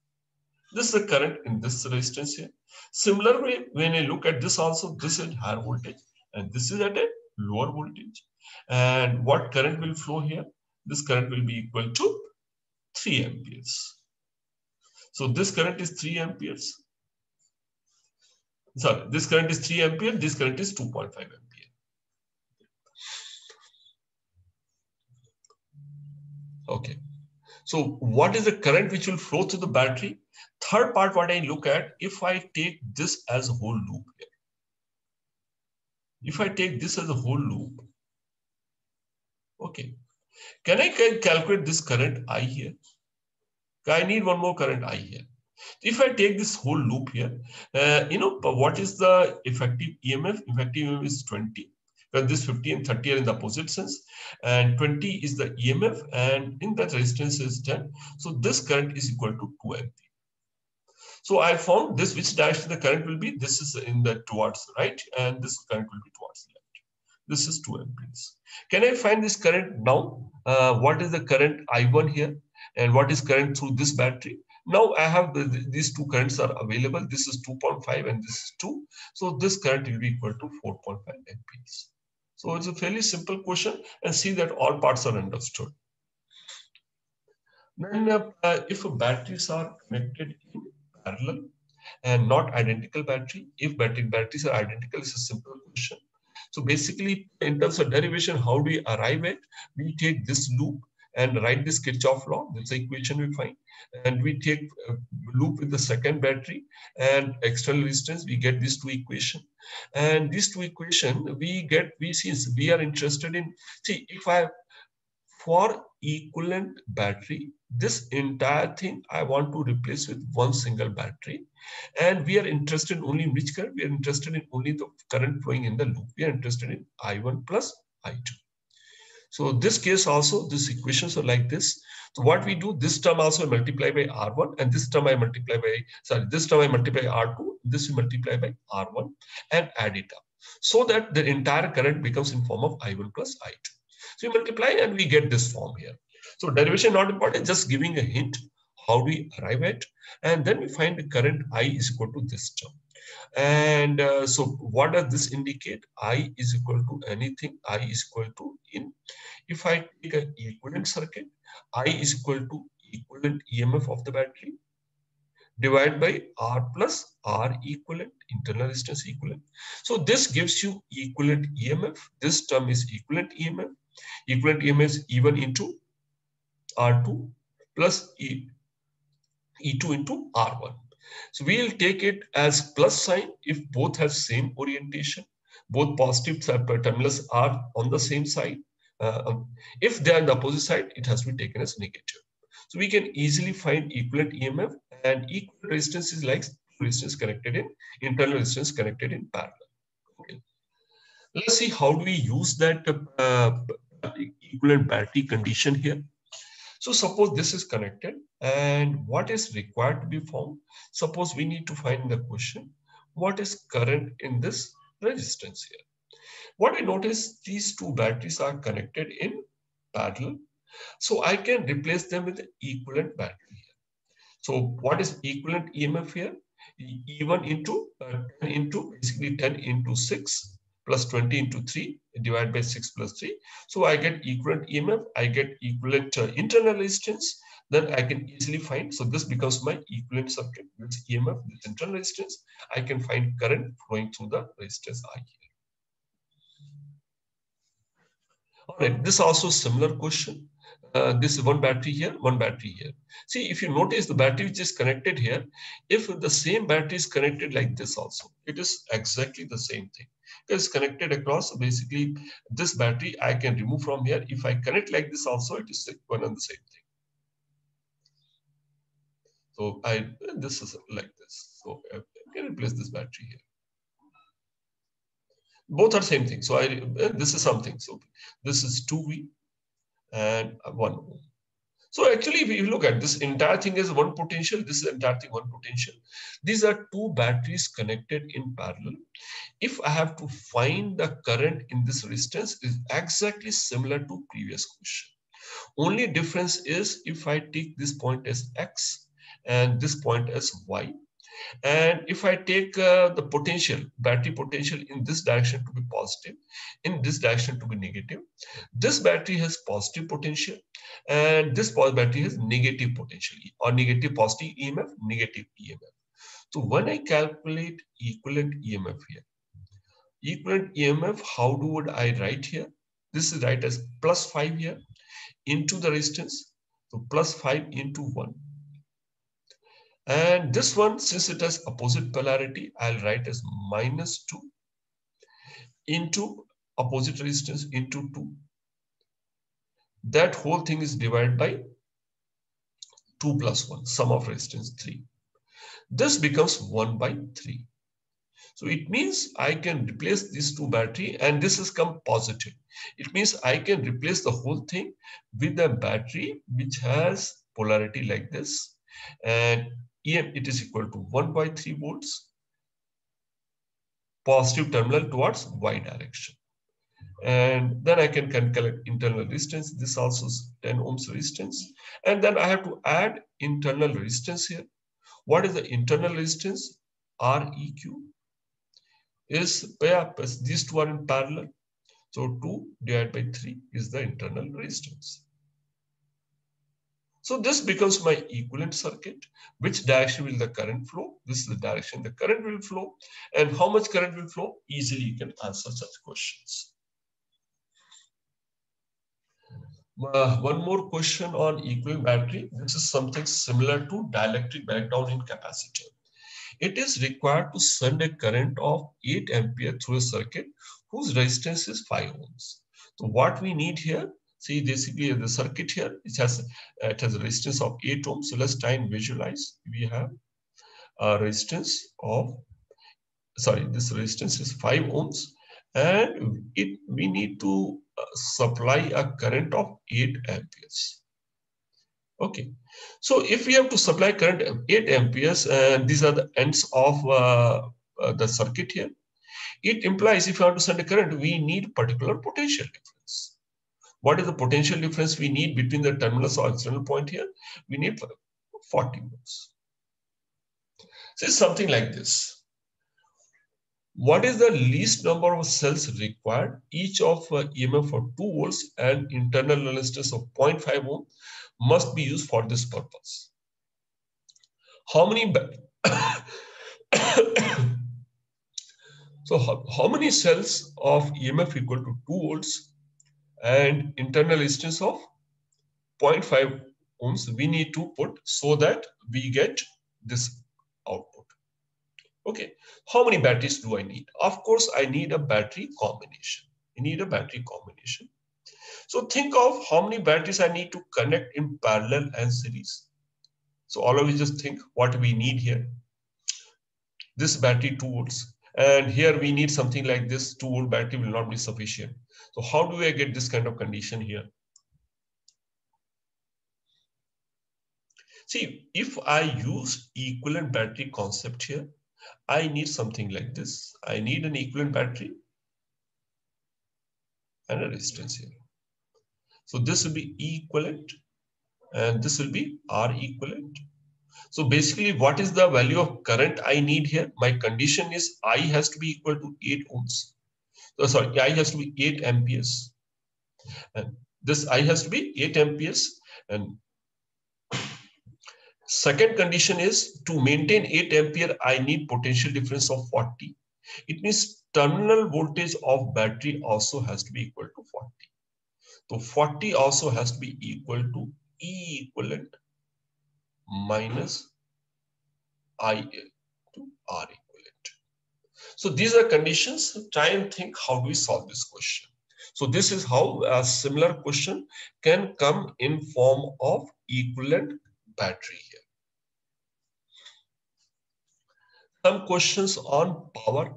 S1: This is the current in this resistance here. Similarly, when I look at this also, this is higher voltage and this is at a lower voltage. And what current will flow here? This current will be equal to 3 amperes. So this current is 3 amperes. Sorry, this current is 3 ampere, this current is 2.5 ampere. Okay. So what is the current which will flow through the battery? Third part, what I look at, if I take this as a whole loop here. If I take this as a whole loop, okay, can I calculate this current I here? I need one more current I here. If I take this whole loop here, what is the effective EMF? Effective EMF is 20. Because this 50 and 30 are in the opposite sense. And 20 is the EMF, and in that resistance is 10. So this current is equal to 2 ampere. So I found this, which direction the current will be. This is in the towards right, and this current will be towards left. This is 2 amperes. Can I find this current now? What is the current I1 here? And what is current through this battery? Now I have these two currents are available. This is 2.5 and this is 2. So this current will be equal to 4.5 amperes. So it's a fairly simple question, and see that all parts are understood. Then if batteries are connected in parallel and not identical battery, if batteries are identical, it's a simple question. So basically, in terms of derivation, how do we arrive at? We take this loop and write this Kirchhoff law. That's the equation we find. And we take a loop with the second battery and external resistance. We get these two equations. And these two equations, we are interested in, see, if I, for equivalent battery, this entire thing I want to replace with one single battery. And we are interested only in which current? We are interested in only the current flowing in the loop. We are interested in I1 plus I2. So this case also, these equations are like this. So what we do, this term also I multiply by R1, and this term I multiply by, this term I multiply by R2, this we multiply by R1 and add it up. So that the entire current becomes in form of I1 plus I2. So we multiply and we get this form here. So derivation not important, just giving a hint how do we arrive at, and then we find the current I is equal to this term. And so what does this indicate? I is equal to anything, I is equal to in. If I take an equivalent circuit, I is equal to equivalent EMF of the battery divided by R plus R equivalent, internal resistance equivalent. So this gives you equivalent EMF. This term is equivalent EMF. Equivalent EMF is E1 into R2 plus E2 into R1. So we'll take it as plus sign if both have same orientation, both positive terminals are on the same side. If they are on the opposite side, it has to be taken as negative. So we can easily find equivalent EMF, and equivalent resistance is like resistance connected in internal resistance connected in parallel. Okay. Let's see how do we use that equivalent battery condition here. So suppose this is connected, and what is required to be found? Suppose we need to find the question, what is current in this resistance here? What I notice, these two batteries are connected in parallel, So I can replace them with the equivalent battery here. So what is equivalent EMF here? E1 into 10 into basically 10 into 6 plus 20 into 3 divided by 6 plus 3. So I get equivalent EMF, I get equivalent internal resistance, then I can easily find. So this becomes my equivalent circuit, which is EMF, with internal resistance. I can find current flowing through the resistance I here. All right, this also similar question. This is one battery here, one battery here. See, if you notice the battery which is connected here, if the same battery is connected like this also, it is exactly the same thing. It's connected across. Basically, this battery I can remove from here. If I connect like this also, it is one and the same thing. So this is like this. So I can replace this battery here. Both are same thing. So this is something. So this is 2V and 1 ohm. So actually, if you look at this entire thing is one potential, this is entire thing one potential. These are two batteries connected in parallel. If I have to find the current in this resistance, is exactly similar to previous question. Only difference is if I take this point as X and this point as Y. And if I take the potential, battery potential in this direction to be positive, in this direction to be negative, this battery has positive potential and this battery has negative potential or negative positive EMF, negative EMF. So when I calculate equivalent EMF here, equivalent EMF, how would I write here? This is write as plus 5 here into the resistance. So plus 5 into 1. And this one, since it has opposite polarity, I'll write as minus 2 into opposite resistance into 2. That whole thing is divided by 2 plus 1, sum of resistance 3. This becomes 1 by 3. So it means I can replace these two battery and this has come positive. It means I can replace the whole thing with a battery which has polarity like this. And EM, it is equal to 1 by 3 volts, positive terminal towards Y direction. And then I can calculate internal resistance. This also is 10 ohms resistance. And then I have to add internal resistance here. What is the internal resistance? Req is, these two are in parallel. So 2 divided by 3 is the internal resistance. So this becomes my equivalent circuit. Which direction will the current flow? This is the direction the current will flow. And how much current will flow? Easily you can answer such questions. One more question on equivalent battery. This is something similar to dielectric breakdown in capacitor. It is required to send a current of 8 ampere through a circuit whose resistance is 5 ohms. So what we need here, see basically the circuit here, it has a resistance of 8 ohms. So let's try and visualize. We have a resistance of, this resistance is 5 ohms and we need to supply a current of 8 amperes. Okay, so if we have to supply current 8 amperes, and these are the ends of the circuit here, it implies if you want to send a current, we need particular potential difference. What is the potential difference we need between the terminals or external point here? We need 40 volts. So it's something like this. What is the least number of cells required? Each of EMF for 2 volts and internal resistance of 0.5 ohm must be used for this purpose. How many so how many cells of EMF equal to 2 volts and internal resistance of 0.5 ohms we need to put so that we get this output? Okay, how many batteries do I need? Of course, I need a battery combination. I need a battery combination. So think of how many batteries I need to connect in parallel and series. So all of you just think what we need here. This battery 2 volts. And here we need something like this 2 volt battery will not be sufficient. So how do I get this kind of condition here? See, if I use equivalent battery concept here, I need something like this. I need an equivalent battery and a resistance here. So this will be E equivalent and this will be R equivalent. So basically, what is the value of current I need here? My condition is I has to be equal to 8 ohms. So sorry, I has to be 8 amperes. And this I has to be 8 amperes. And second condition is to maintain 8 ampere, I need potential difference of 40. It means terminal voltage of battery also has to be equal to 40. So 40 also has to be equal to E equivalent minus I to R equivalent. So these are conditions. Try and think how do we solve this question. So this is how a similar question can come in form of equivalent battery here. Some questions on power.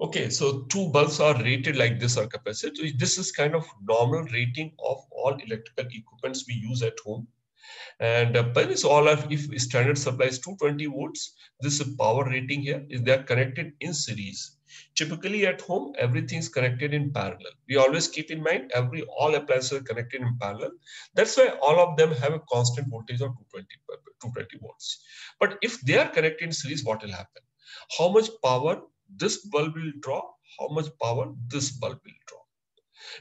S1: Okay, so two bulbs are rated like this or capacitor. So this is kind of normal rating of all electrical equipments we use at home. And by this all of, if standard supply is 220 volts, this power rating here is they are connected in series. Typically at home, everything is connected in parallel. We always keep in mind all appliances are connected in parallel. That's why all of them have a constant voltage of 220 volts. But if they are connected in series, what will happen? How much power this bulb will draw? How much power this bulb will draw?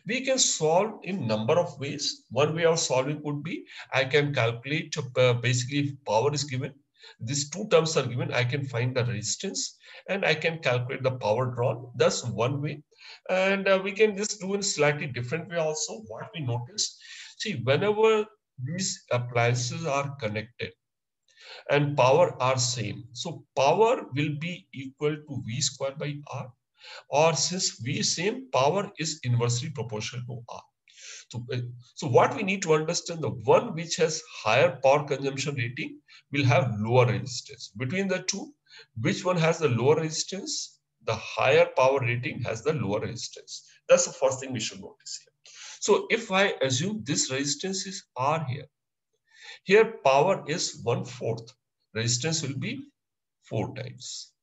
S1: We can solve in number of ways. One way of solving would be I can calculate basically if power is given, these two terms are given, I can find the resistance and I can calculate the power drawn. That's one way. And we can just do in a slightly different way also. What we notice, see, whenever these appliances are connected and power are same, so power will be equal to V square by R. Or since V same, power is inversely proportional to R. So what we need to understand, the one which has higher power consumption rating will have lower resistance. Between the two, which one has the lower resistance? The higher power rating has the lower resistance. That's the first thing we should notice here. So if I assume this resistance is R here power is 1/4. Resistance will be 4 times.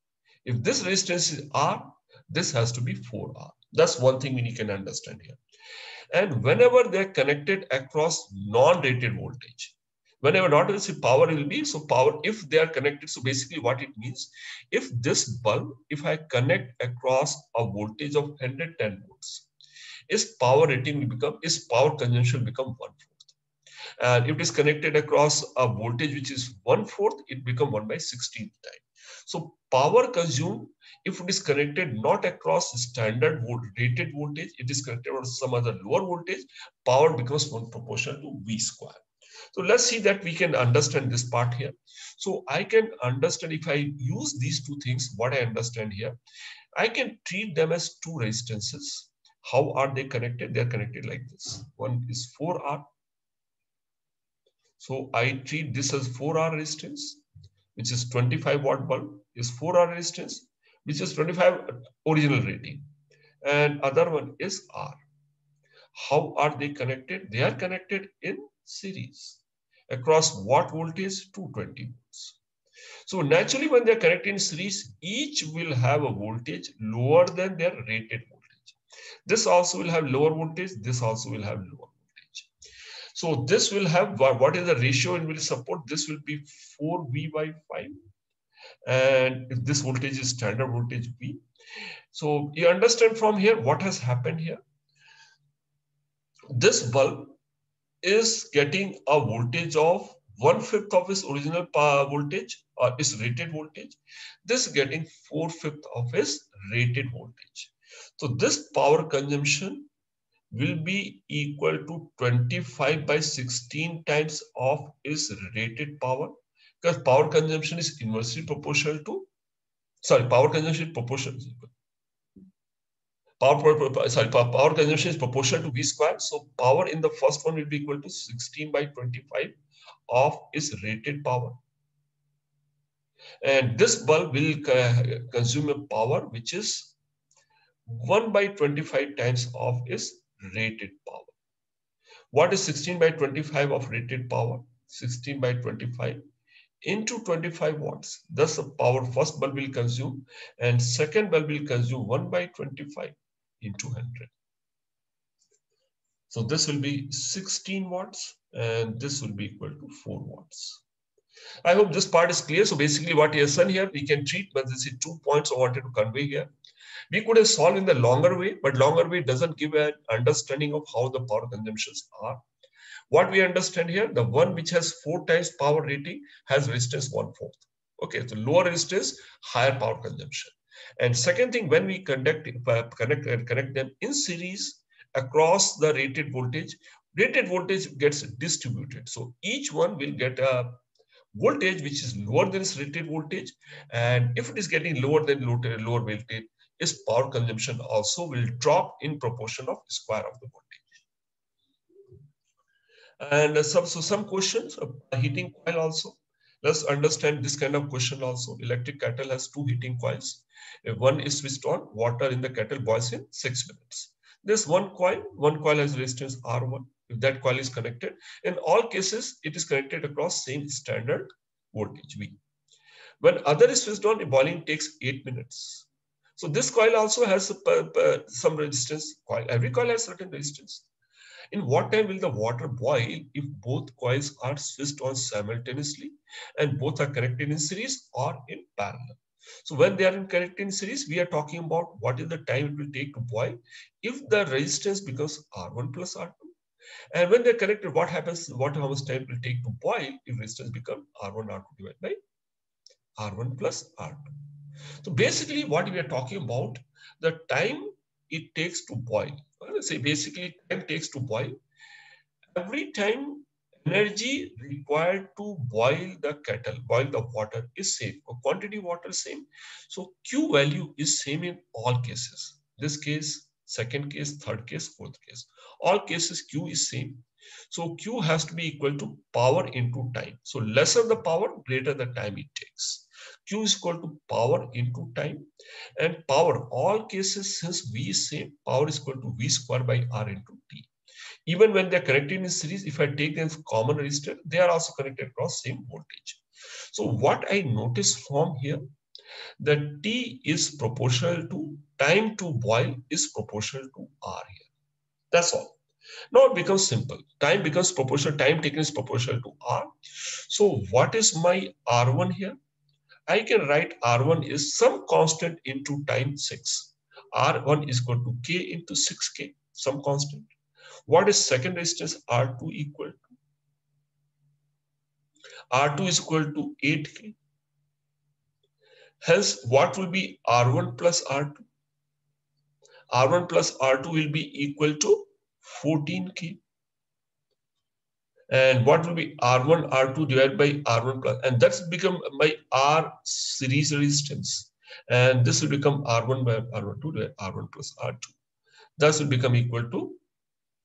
S1: If this resistance is R, this has to be 4R. That's one thing we can understand here. And whenever they're connected across non-rated voltage, whenever not only power will be, so power, if they are connected, so basically what it means, if this bulb, if I connect across a voltage of 110 volts, its power rating will become, its power consumption become 1/4. And if it is connected across a voltage which is 1/4, it become 1/16 time. So power consumed, if it is connected not across standard rated voltage, it is connected on some other lower voltage, power becomes 1 proportional to V square. So let's see that we can understand this part here. So I can understand if I use these two things, what I understand here, I can treat them as two resistances. How are they connected? They are connected like this. One is 4R. So I treat this as 4R resistance, which is 25 watt bulb, is 4R resistance, which is 25 original rating. And other one is R. How are they connected? They are connected in series. Across what voltage? 220 volts. So naturally, when they are connected in series, each will have a voltage lower than their rated voltage. This also will have lower voltage. This also will have lower voltage. So this will have, what is the ratio and will support? This will be 4V/5. And if this voltage is standard voltage V. So you understand from here what has happened here. This bulb is getting a voltage of 1/5 of its original power voltage or its rated voltage. This is getting 4/5 of its rated voltage. So this power consumption will be equal to 25/16 times of its rated power, because power consumption is inversely proportional to, power consumption is proportional. Power consumption is proportional to V square. So power in the first one will be equal to 16/25 of its rated power. And this bulb will consume a power which is 1/25 times of its rated power. What is 16/25 of rated power? 16/25 into 25 watts. Thus the power first bulb will consume, and second bulb will consume 1/25 into 100. So this will be 16 watts and this will be equal to 4 watts. I hope this part is clear. So basically what he has done here, we can treat, but this is 2 points I wanted to convey here. We could have solved in the longer way, but longer way doesn't give an understanding of how the power consumptions are. What we understand here, the one which has 4 times power rating has resistance 1/4. Okay, so lower resistance, higher power consumption. And second thing, when we connect them in series across the rated voltage gets distributed. So each one will get a voltage which is lower than its rated voltage. And if it is getting lower than lower voltage, its power consumption also will drop in proportion of square of the voltage. And some questions, heating coil also. Let's understand this kind of question also. Electric kettle has 2 heating coils. If one is switched on, water in the kettle boils in 6 minutes. This one coil has resistance R1. If that coil is connected, in all cases, it is connected across same standard voltage V. When other is switched on, boiling takes 8 minutes. So this coil also has some resistance. Every coil has certain resistance. In what time will the water boil if both coils are switched on simultaneously and both are connected in series or in parallel? So when they are connected in series, we are talking about what is the time it will take to boil if the resistance becomes R1 plus R2. And when they're connected, what happens? How much time it will take to boil if resistance becomes R1 R2 divided by R1 plus R2. So basically what we are talking about, the time it takes to boil. Let's say basically time takes to boil. Every time energy required to boil the kettle, boil the water is same. Quantity of water is same. So Q value is same in all cases. This case, second case, third case, fourth case. All cases Q is same. So Q has to be equal to power into time. So lesser the power, greater the time it takes. Q is equal to power into time, and power, all cases since V is same, power is equal to V square by R into T. Even when they're connected in series, if I take them common resistor, they are also connected across same voltage. So what I notice from here, that T is proportional to time to boil is proportional to R here. That's all. Now it becomes simple. Time becomes proportional, time taken is proportional to R. So what is my R1 here? I can write R1 is some constant into time 6. R1 is equal to K into 6K, some constant. What is second resistance? R2 equal to? R2 is equal to 8K. Hence, what will be R1 plus R2? R1 plus R2 will be equal to 14K. And what will be R1, R2 divided by R1 plus, and that's become my R series resistance. And this will become R1 by R1, 2 divided by R1 plus R2. Thus will become equal to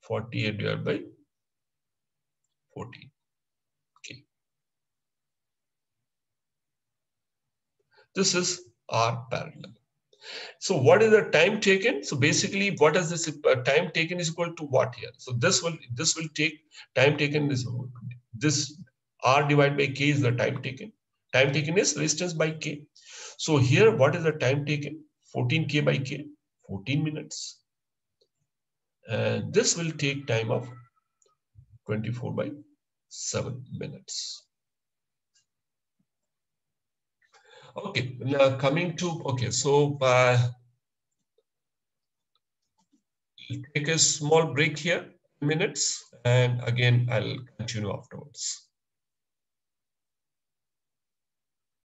S1: 48 divided by 14. Okay. This is R parallel. So what is the time taken? So basically, what is this time taken is equal to what here? So this will take time taken is this R divided by K is the time taken. Time taken is resistance by K. So here, what is the time taken? 14K by K, 14 minutes. And this will take time of 24 by 7 minutes. Okay, now coming to, okay, so take a small break here, minutes, and again, I'll continue afterwards.